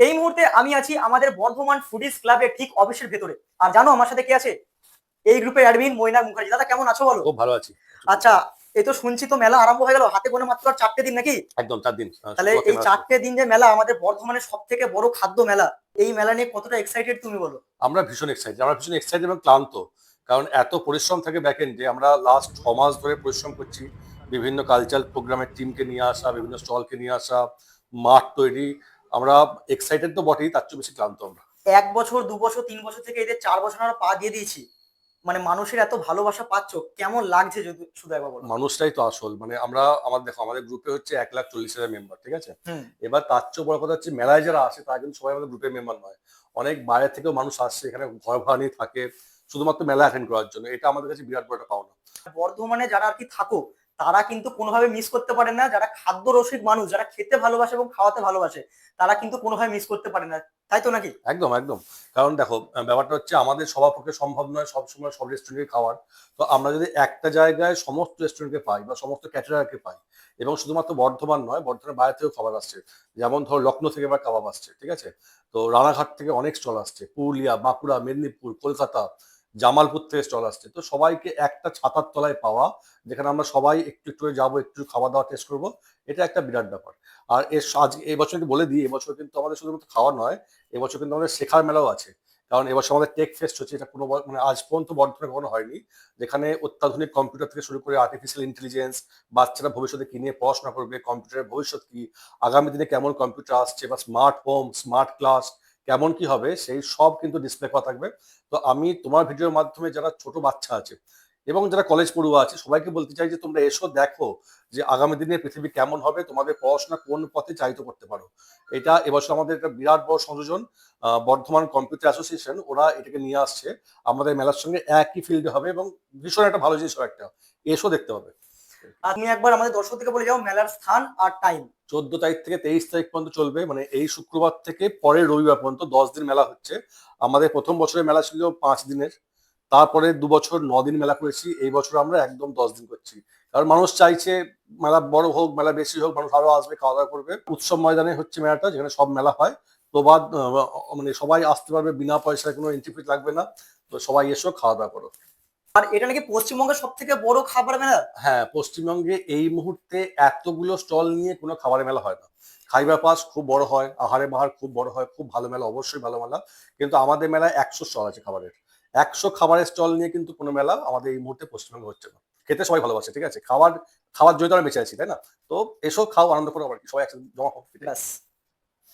এই মুহূর্তে আমি আছি আমাদের বর্ধমান ফুডিজ ক্লাবের ঠিক অফিসের ভেতরে। আর জানো আমার সাথে কে আছে? এই গ্রুপের অ্যাডমিন মৈনাক মুখার্জি। দাদা কেমন আছো বলো? খুব ভালো আছি। আচ্ছা, এই তো শুনছি তো মেলা আরম্ভ হয়ে গেল, হাতে গোনা মাত্র আর 4টে দিন নাকি? একদম 4 দিন। তাহলে শুক্রবার থেকে এই মেলা শুরু। 4টে দিন যে মেলা, আমাদের বর্ধমানের সব থেকে বড় খাদ্য মেলা, এই মেলা নিয়ে কতটা এক্সাইটেড তুমি বলো? আমরা ভীষণ এক্সাইটেড, এবং ক্লান্ত। কারণ এত পরিশ্রম থাকে ব্যাক এন্ডে, আমরা লাস্ট 6 মাস ধরে পরিশ্রম করছি। বিভিন্ন কালচারাল প্রোগ্রামের টিমকে নিয়ে আসা, বিভিন্ন স্টলকে নিয়ে আসা, মাঠ তৈরি। আমরা এক্সাইটেড তো বটেই, তার চেয়ে বেশি ক্লান্ত আমরা। 1 বছর 2 বছর 3 বছর থেকে এদের 4 বছর আমরা পা দিয়ে দিয়েছি। মানে মানুষের এত ভালোবাসা পাচ্ছ, কেমন লাগছে যদি শুধু একবার বলো? মানুষটাই তো আসল, মানে আমরা দেখো আমাদের গ্রুপে হচ্ছে 1,40,000 মেম্বার, ঠিক আছে? হুম। এবার তার চেয়ে বড় কথা হচ্ছে মেলায় যারা আসে তারা কিন্তু সবাই আমাদের গ্রুপের মেম্বার নয়। অনেক বাইরে থেকেও মানুষ আসছে, এখানে ঘর ভাড়া নিয়ে থাকে শুধুমাত্র মেলা অ্যাটেন্ড করার জন্য। এটা আমাদের কাছে বিরাট বড় একটা পাওনা। বর্ধমানে যারা আর কি থাকো, তারা কিন্তু কোনোভাবে মিস করতে পারে না। যারা খাদ্য রসিক মানুষ, যারা খেতে ভালোবাসে এবং খাওয়াতে ভালোবাসে, তারা কিন্তু কোনোভাবে মিস করতে পারে না। তাই তো নাকি? একদম, একদম। কারণ দেখো, ব্যাপারটা হচ্ছে আমাদের সবার পক্ষে সম্ভব নয় সবসময় সব রেস্টুরেন্টে খাওয়ার। তো আমরা যদি একটা জায়গায় সমস্ত রেস্টুরেন্টকে পাই বা সমস্ত ক্যাটারারকে পাই, এবং শুধুমাত্র বর্ধমান নয়, বর্ধমানের বাইরে থেকেও খাবার আসছে। যেমন ধরো লখনৌ থেকে এবার কাবাব আসছে, ঠিক আছে? তো রানাঘাট থেকে অনেক স্টল আসছে, পুরুলিয়া, বাঁকুড়া, মেদিনীপুর, কলকাতা, জামালপুর থেকে স্টল আসছে। তো সবাইকে একটা ছাতার তলায় পাওয়া, যেখানে আমরা সবাই একটু একটু করে যাবো, একটু খাওয়া দাওয়া টেস্ট করবো, এটা একটা বিরাট ব্যাপার। আর আজ এবছর বলে দিই, এবছর কিন্তু আমাদের শুধুমাত্র খাওয়া নয়, এবছর কিন্তু আমাদের শেখার মেলাও আছে। কারণ এবছর আমাদের টেক ফেস্ট হচ্ছে, এটা কোনো মানে আজ পর্যন্ত বর্ধমানে কখনো হয়নি। যেখানে অত্যাধুনিক কম্পিউটার থেকে শুরু করে আর্টিফিশিয়াল ইন্টেলিজেন্স, বাচ্চারা ভবিষ্যতে কি নিয়ে পড়াশোনা করবে, কম্পিউটারের ভবিষ্যৎ কি, আগামী দিনে কেমন কম্পিউটার আসছে, বা স্মার্ট হোম, স্মার্ট ক্লাস কেমন কি হবে, সেই সব কিন্তু ডিসপ্লে করা থাকবে। তো আমি তোমার ভিডিওর মাধ্যমে যারা ছোট বাচ্চা আছে এবং যারা কলেজ পড়ুয়া আছে সবাইকে বলতে চাই যে তোমরা এসো, দেখো যে আগামী দিনে পৃথিবী কেমন হবে, তোমাদের পড়াশোনা কোন পথে চালিত করতে পারো। এটা এবছর আমাদের একটা বিরাট বড় সংযোজন। বর্ধমান কম্পিউটার অ্যাসোসিয়েশন ওরা এটাকে নিয়ে আসছে আমাদের মেলার সঙ্গে, একই ফিল্ডে হবে, এবং ভীষণ একটা ভালো জিনিস হবে একটা। এসো, দেখতে হবে। আর তুমি একবার আমাদের দর্শকদেরকে বলে যাও মেলার স্থান আর টাইম। 14 তারিখ থেকে 23 তারিখ পর্যন্ত চলবে, মানে এই শুক্রবার থেকে পরের রবিবার পর্যন্ত 10 দিন মেলা হচ্ছে। আমাদের প্রথম বছরের মেলা ছিল 5 দিনের, তারপরে 2 বছর 9 দিন মেলা করেছি। এই বছর আমরা একদম 10 দিন করছি। কারণ মানুষ চাইছে মেলা বড় হোক, মেলা বেশি হোক, মানুষ আরো আসবে, খাওয়া দাওয়া করবে। উৎসব ময়দানে হচ্ছে মেলাটা, যেখানে সব মেলা হয়। তো মানে সবাই আসতে পারবে, বিনা পয়সায়, কোনো এন্ট্রি ফি লাগবে না। তো সবাই এসো, খাওয়া দাওয়া করো। আর এটা নাকি পশ্চিমবঙ্গের সব থেকে বড় খাবার মেলা। হ্যাঁ, পশ্চিমবঙ্গে এই মুহূর্তে এতগুলো স্টল নিয়ে কোনো খাবারের মেলা হয় না। খাইবার পাস খুব বড় হয়, আহারে বাহার খুব বড় হয়, খুব ভালো মেলা, অবশ্যই ভালো মেলা। কিন্তু আমাদের মেলায় 100 স্টল আছে খাবারের। 100 খাবারের স্টল নিয়ে কিন্তু কোনো মেলা আমাদের এই মুহূর্তে পশ্চিমবঙ্গে হচ্ছে না। খেতে সবাই ভালোবাসে, ঠিক আছে? খাওয়ার জন্য তো আমরা বেঁচে আছি, তাই না? তো এসো, খাও, আনন্দ করো, আবার কি সবাই একসাথে জমা হোক। ব্যাস।